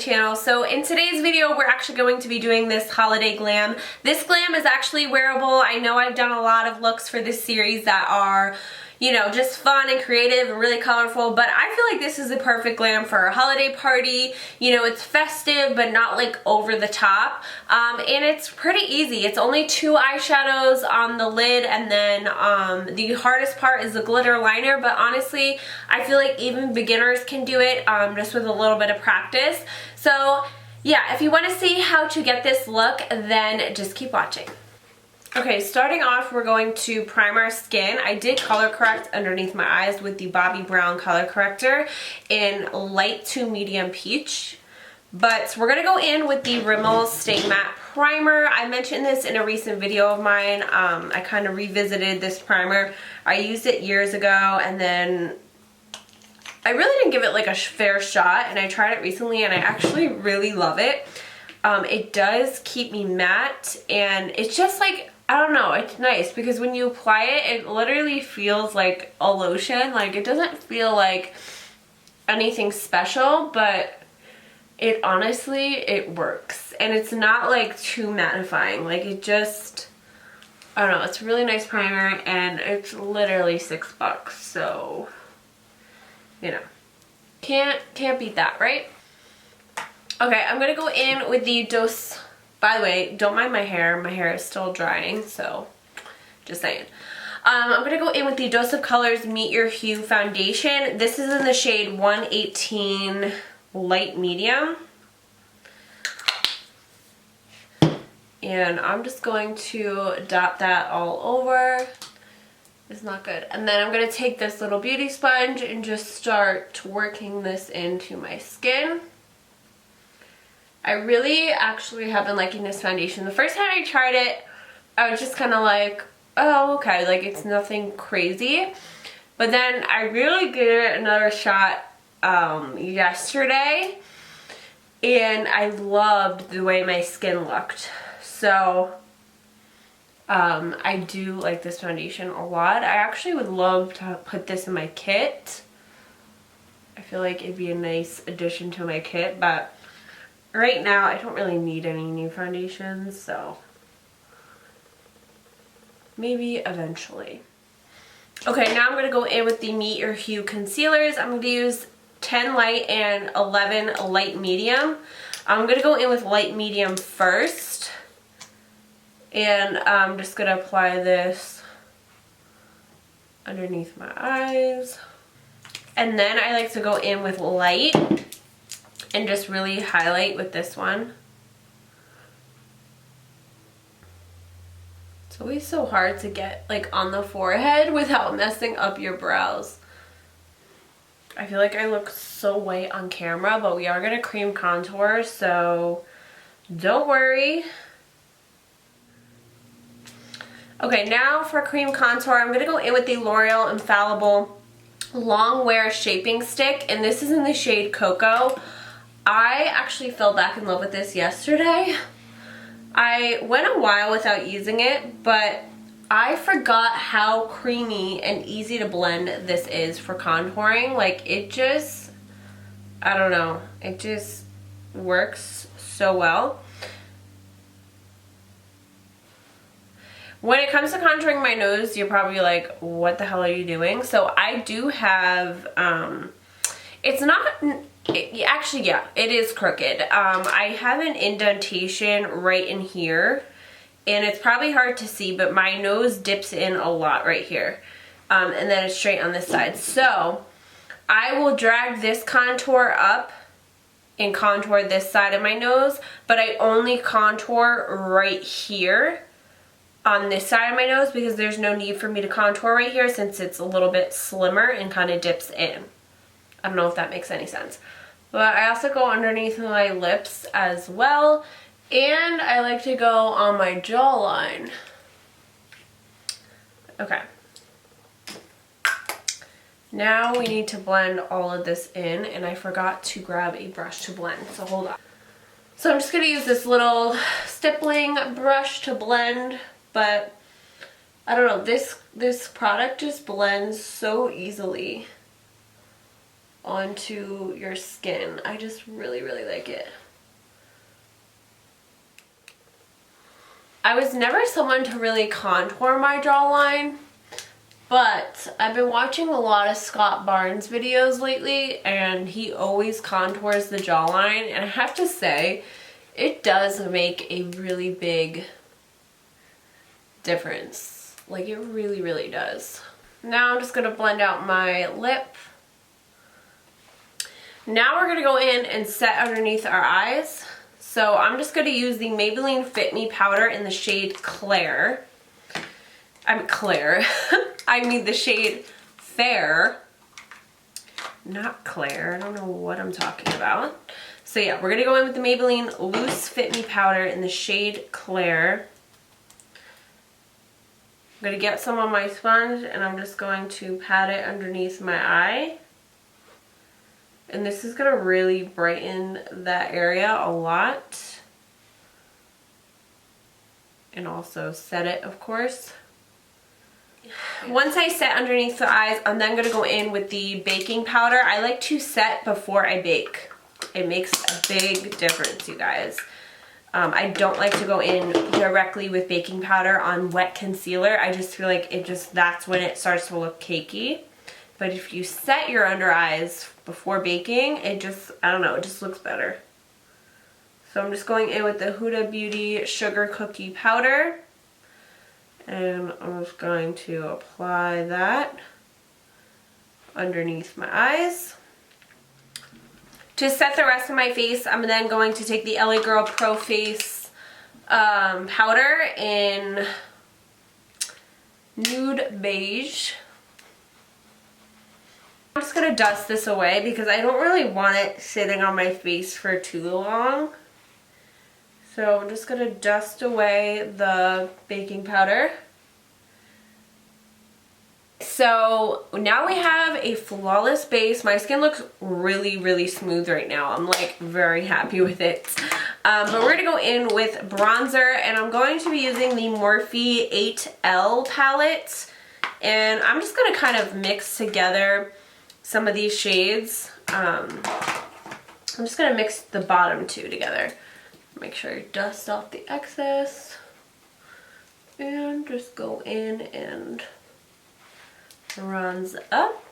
channel. So in today's video, we're actually going to be doing this holiday glam. This glam is actually wearable. I know I've done a lot of looks for this series that are, you know, just fun and creative and really colorful, but I feel like this is the perfect glam for a holiday party. You know, it's festive, but not like over the top. And it's pretty easy. It's only 2 eyeshadows on the lid, and then the hardest part is the glitter liner, but honestly, I feel like even beginners can do it just with a little bit of practice. So yeah, if you want to see how to get this look, then just keep watching. Okay, starting off, we're going to prime our skin. I did color correct underneath my eyes with the Bobbi Brown color corrector in light to medium peach. But we're going to go in with the Rimmel Stay Matte Primer. I mentioned this in a recent video of mine. I kind of revisited this primer. I used it years ago, and then I really didn't give it like a fair shot, and I tried it recently and I actually really love it. It does keep me matte, and it's just like, I don't know, it's nice because when you apply it, it literally feels like a lotion. Like, it doesn't feel like anything special, but it honestly, it works. And it's not like too mattifying. Like, it just, I don't know, it's a really nice primer, and it's literally $6, so, you know, can't beat that, right? Okay, I'm gonna go in with the Dose. By the way, don't mind my hair. My hair is still drying, so just saying. I'm gonna go in with the Dose of Colors Meet Your Hue Foundation. This is in the shade 118 Light Medium. And I'm just going to dot that all over. It's not good. And then I'm gonna take this little beauty sponge and just start working this into my skin. I really actually have been liking this foundation. The first time I tried it, I was just kind of like, oh, okay, like it's nothing crazy. But then I really gave it another shot yesterday, and I loved the way my skin looked. So I do like this foundation a lot. I actually would love to put this in my kit. I feel like it'd be a nice addition to my kit, but right now, I don't really need any new foundations, so maybe eventually. Okay, now I'm going to go in with the Meet Your Hue concealers. I'm going to use 10 light and 11 light medium. I'm going to go in with light medium first, and I'm just going to apply this underneath my eyes. And then I like to go in with light and just really highlight with this one. It's always so hard to get like on the forehead without messing up your brows. I feel like I look so white on camera, but we are gonna cream contour, so don't worry. Okay, now for cream contour, I'm gonna go in with the L'Oreal Infallible Long Wear Shaping Stick, and this is in the shade Cocoa. I actually fell back in love with this yesterday. I went a while without using it, but I forgot how creamy and easy to blend this is for contouring. Like, it just, I don't know, it just works so well. When it comes to contouring my nose, you're probably like, what the hell are you doing? So I do have, it's not, actually, yeah, it is crooked. I have an indentation right in here, and it's probably hard to see, but my nose dips in a lot right here, and then it's straight on this side. So I will drag this contour up and contour this side of my nose, but I only contour right here on this side of my nose because there's no need for me to contour right here since it's a little bit slimmer and kind of dips in. I don't know if that makes any sense. But I also go underneath my lips as well, and I like to go on my jawline. Okay. Now we need to blend all of this in, and I forgot to grab a brush to blend, so hold on. So I'm just going to use this little stippling brush to blend, but I don't know, this product just blends so easily onto your skin. I just really, really like it. I was never someone to really contour my jawline, but I've been watching a lot of Scott Barnes videos lately, and he always contours the jawline, and I have to say, it does make a really big difference. Like, it really, really does. Now I'm just going to blend out my lip. Now we're going to go in and set underneath our eyes. So I'm just going to use the Maybelline Fit Me powder in the shade Claire. I mean the shade Fair. Not Claire. I don't know what I'm talking about. So yeah, we're going to go in with the Maybelline Loose Fit Me powder in the shade Claire. I'm going to get some on my sponge and I'm just going to pat it underneath my eye. And this is going to really brighten that area a lot. And also set it, of course. Once I set underneath the eyes, I'm then going to go in with the baking powder. I like to set before I bake. It makes a big difference, you guys. I don't like to go in directly with baking powder on wet concealer. I just feel like that's when it starts to look cakey. But if you set your under eyes before baking, it just, I don't know, it just looks better. So I'm just going in with the Huda Beauty Sugar Cookie Powder. And I'm just going to apply that underneath my eyes. To set the rest of my face, I'm then going to take the LA Girl Pro Face powder in Nude Beige. I'm just going to dust this away because I don't really want it sitting on my face for too long. So I'm just going to dust away the baking powder. So now we have a flawless base. My skin looks really, really smooth right now. I'm like very happy with it. But we're going to go in with bronzer, and I'm going to be using the Morphe 8L palette. And I'm just going to kind of mix together some of these shades. I'm just going to mix the bottom two together. Make sure you dust off the excess. And just go in and bronze up.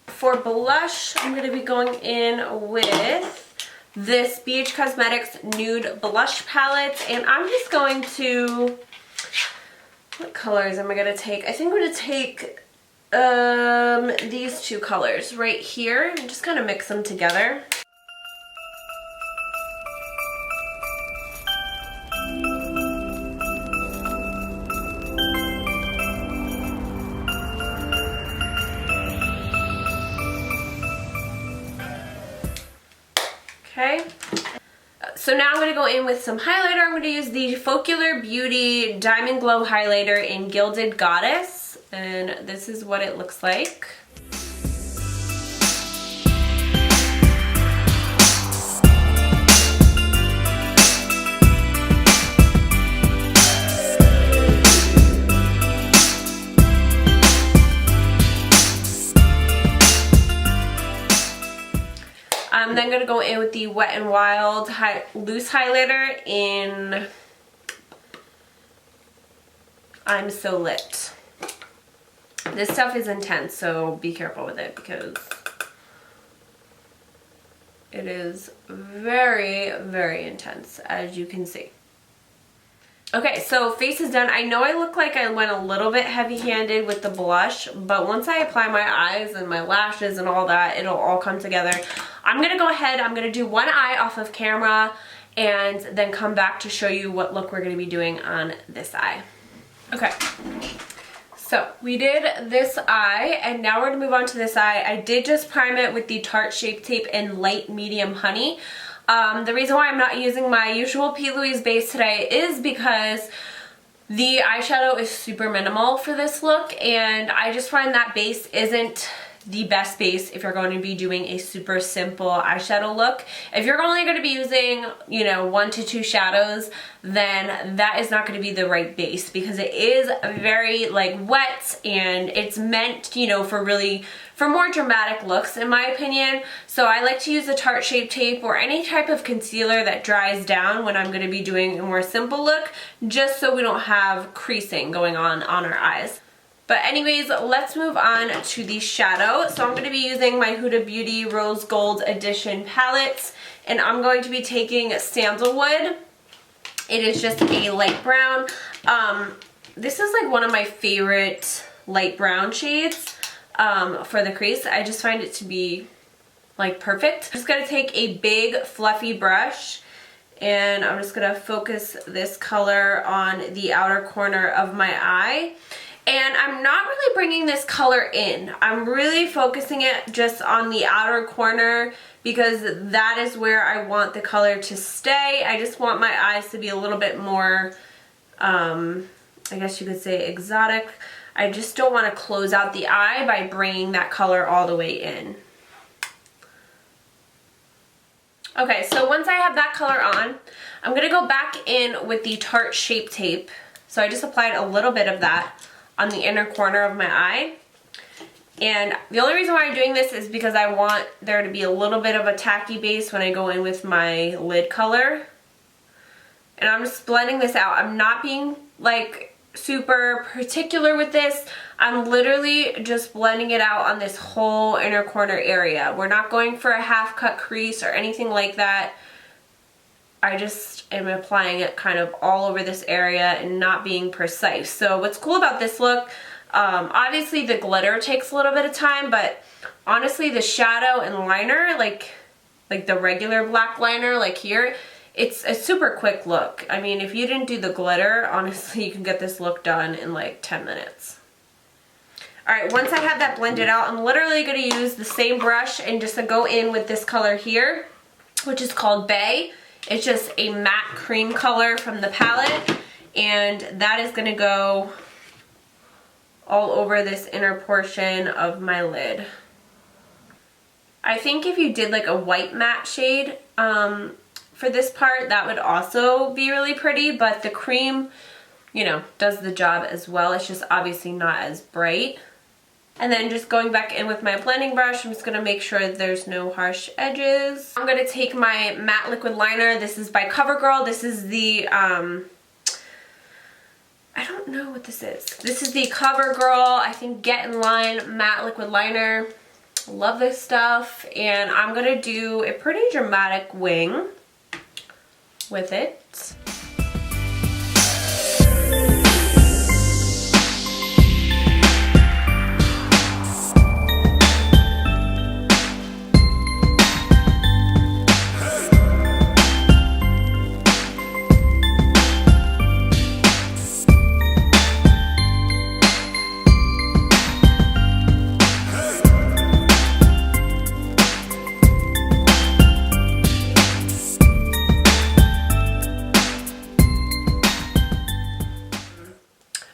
For blush, I'm going to be going in with this BH Cosmetics Nude Blush Palette. And I'm just going to... What colors am I going to take? I think I'm going to take these two colors right here and just kind of mix them together. Okay. So now I'm going to go in with some highlighter. I'm going to use the Focular Beauty Diamond Glow Highlighter in Gilded Goddess. And this is what it looks like. I'm then going to go in with the Wet n Wild loose highlighter in I'm So Lit. This stuff is intense, so be careful with it because it is very, very intense, as you can see. Okay, so face is done. I know I look like I went a little bit heavy-handed with the blush, but once I apply my eyes and my lashes and all that, it'll all come together. I'm going to go ahead, I'm going to do one eye off of camera and then come back to show you what look we're going to be doing on this eye. Okay. So we did this eye, and now we're going to move on to this eye. I did just prime it with the Tarte Shape Tape in Light Medium Honey. The reason why I'm not using my usual P. Louise base today is because the eyeshadow is super minimal for this look, and I just find that base isn't the best base if you're going to be doing a super simple eyeshadow look. If you're only going to be using, you know, 1 to 2 shadows, then that is not going to be the right base, because it is very like wet, and it's meant, you know, for more dramatic looks in my opinion. So I like to use the Tarte Shape Tape or any type of concealer that dries down when I'm going to be doing a more simple look, just so we don't have creasing going on our eyes. But anyways, let's move on to the shadow. So I'm going to be using my Huda Beauty Rose Gold Edition palette, and I'm going to be taking Sandalwood. It is just a light brown. This is like one of my favorite light brown shades for the crease. I just find it to be like perfect. I'm just going to take a big fluffy brush, and I'm just going to focus this color on the outer corner of my eye. And I'm not really bringing this color in. I'm really focusing it just on the outer corner, because that is where I want the color to stay. I just want my eyes to be a little bit more, I guess you could say, exotic. I just don't want to close out the eye by bringing that color all the way in. Okay, so once I have that color on, I'm going to go back in with the Tarte Shape Tape. So I just applied a little bit of that on the inner corner of my eye. And the only reason why I'm doing this is because I want there to be a little bit of a tacky base when I go in with my lid color. And I'm just blending this out. I'm not being like super particular with this. I'm literally just blending it out on this whole inner corner area. We're not going for a half cut crease or anything like that. I just am applying it kind of all over this area and not being precise. So what's cool about this look, obviously the glitter takes a little bit of time, but honestly the shadow and liner, like the regular black liner like here, it's a super quick look. I mean, if you didn't do the glitter, honestly you can get this look done in like 10 minutes. Alright, once I have that blended out, I'm literally going to use the same brush and just go in with this color here, which is called Bay. It's just a matte cream color from the palette, and that is going to go all over this inner portion of my lid. I think if you did like a white matte shade for this part, that would also be really pretty, but the cream, you know, does the job as well. It's just obviously not as bright. And then just going back in with my blending brush, I'm just going to make sure there's no harsh edges. I'm going to take my matte liquid liner. This is by CoverGirl. This is the, I don't know what this is. This is the CoverGirl, I think, Get In Line matte liquid liner. Love this stuff. And I'm going to do a pretty dramatic wing with it.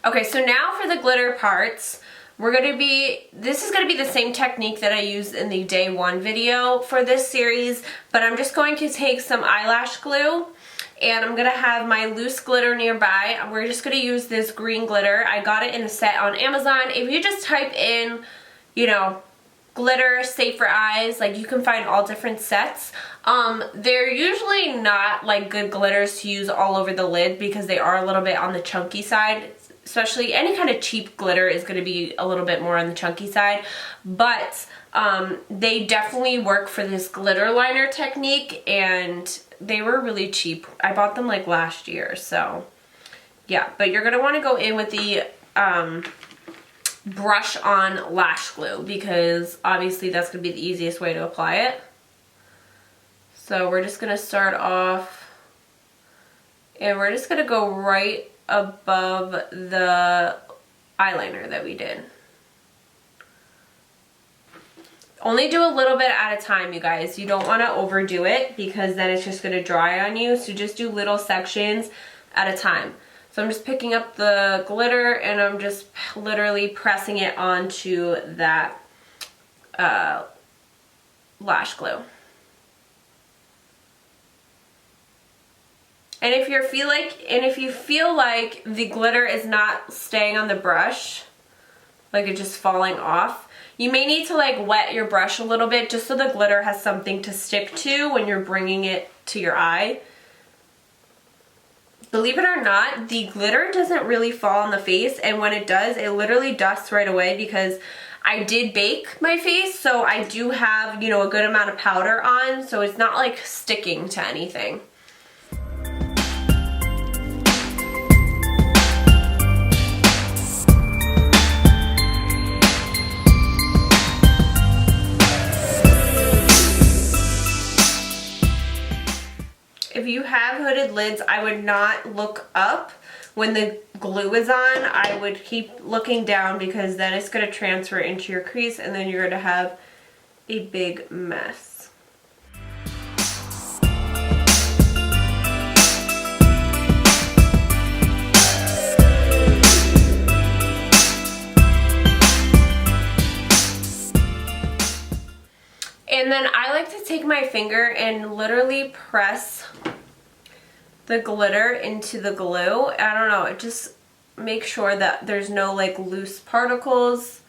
Okay, so now for the glitter parts, this is going to be the same technique that I used in the day one video for this series, but I'm just going to take some eyelash glue, and I'm going to have my loose glitter nearby. We're just going to use this green glitter. I got it in a set on Amazon. If you just type in, you know, glitter safe for eyes, like you can find all different sets. They're usually not like good glitters to use all over the lid because they are a little bit on the chunky side. Especially any kind of cheap glitter is going to be a little bit more on the chunky side, but they definitely work for this glitter liner technique, and they were really cheap. I bought them like last year, so yeah. But you're going to want to go in with the brush on lash glue, because obviously that's going to be the easiest way to apply it. So we're just going to start off, and we're just going to go right above the eyeliner that we did. Only do a little bit at a time, you guys. You don't want to overdo it because then it's just going to dry on you. So just do little sections at a time. So I'm just picking up the glitter and I'm just literally pressing it onto that lash glue. And if you feel like the glitter is not staying on the brush, like it's just falling off, you may need to like wet your brush a little bit just so the glitter has something to stick to when you're bringing it to your eye. Believe it or not, the glitter doesn't really fall on the face, and when it does, it literally dusts right away because I did bake my face, so I do have, you know, a good amount of powder on, so it's not like sticking to anything. If you have hooded lids, I would not look up when the glue is on. I would keep looking down because then it's going to transfer into your crease and then you're going to have a big mess. And then I like to take my finger and literally press the glitter into the glue. I don't know, it just makes sure that there's no like loose particles.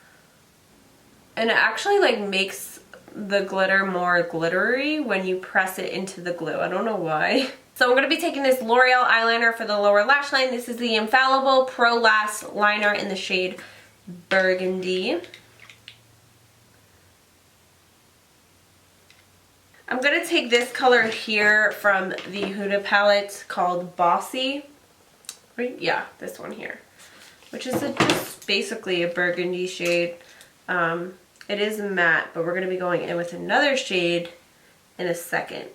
And it actually like makes the glitter more glittery when you press it into the glue. I don't know why. So I'm going to be taking this L'Oreal eyeliner for the lower lash line. This is the Infallible Pro Lash Liner in the shade Burgundy. I'm going to take this color here from the Huda palette called Bossy. Right? Yeah, this one here. Which is just basically a burgundy shade. It is matte, but we're going to be going in with another shade in a second.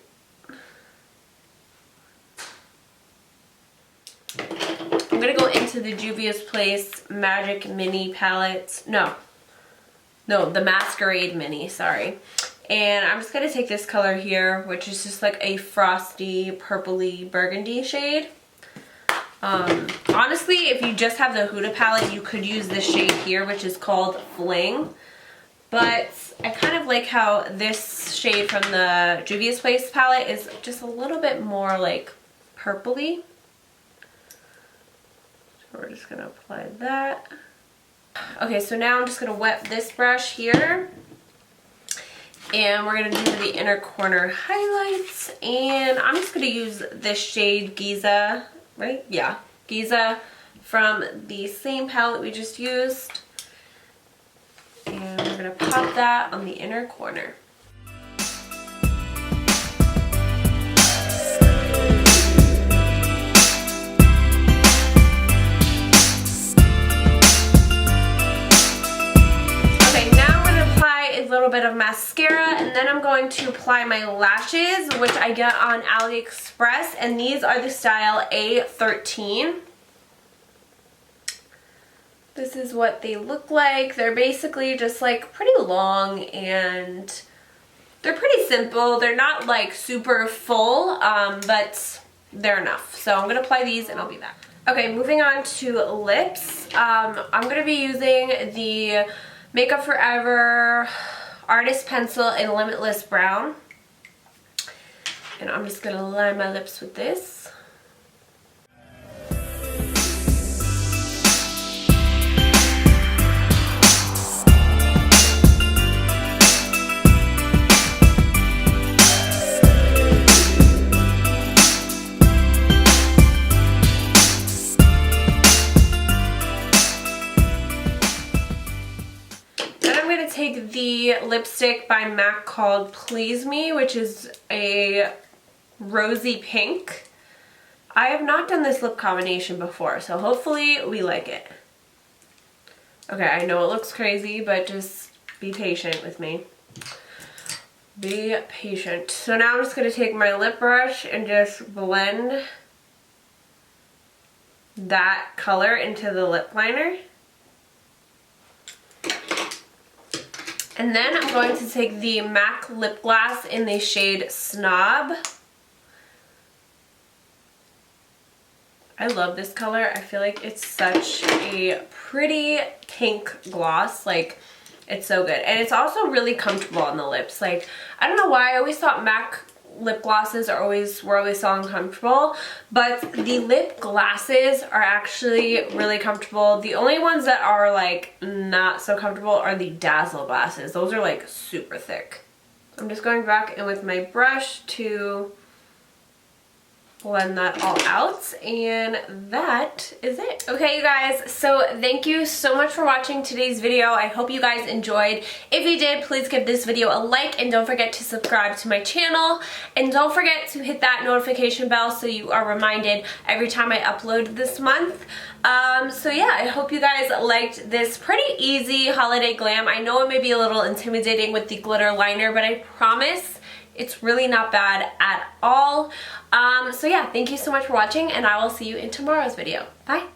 I'm going to go into the Juvia's Place Magic Mini palette. No, the Masquerade Mini, sorry. And I'm just going to take this color here, which is just like a frosty, purpley burgundy shade. Honestly, if you just have the Huda palette, you could use this shade here, which is called Fling. But I kind of like how this shade from the Juvia's Place palette is just a little bit more like purpley. So we're just going to apply that. Okay, so now I'm just going to wet this brush here. And we're going to do the inner corner highlights. And I'm just going to use this shade Giza, right? Yeah, Giza from the same palette we just used. And we're going to pop that on the inner corner. A little bit of mascara, and then I'm going to apply my lashes, which I get on AliExpress, and these are the style A13. This is what they look like. They're basically just like pretty long, and they're pretty simple. They're not like super full, but they're enough. So I'm going to apply these and I'll be back. Okay, moving on to lips. I'm going to be using the Makeup Forever Artist Pencil in Limitless Brown. And I'm just going to line my lips with this. Take the lipstick by MAC called Please Me, which is a rosy pink. I have not done this lip combination before, so hopefully we like it. Okay, I know it looks crazy, but just be patient with me. Be patient. So now I'm just going to take my lip brush and just blend that color into the lip liner. And then I'm going to take the MAC lip gloss in the shade Snob. I love this color. I feel like it's such a pretty pink gloss. Like, It's so good. And it's also really comfortable on the lips. Like, I don't know why, I always thought MAC lip glosses were always so uncomfortable, but the lip glasses are actually really comfortable. The only ones that are like not so comfortable are the Dazzle glasses. Those are like super thick. I'm just going back in with my brush to blend that all out, and that is it. Okay, you guys, so thank you so much for watching today's video. I hope you guys enjoyed. If you did, please give this video a like, and don't forget to subscribe to my channel, and don't forget to hit that notification bell so you are reminded every time I upload this month. So yeah, I hope you guys liked this pretty easy holiday glam. I know it may be a little intimidating with the glitter liner, but I promise it's really not bad at all. So yeah, thank you so much for watching, and I will see you in tomorrow's video. Bye!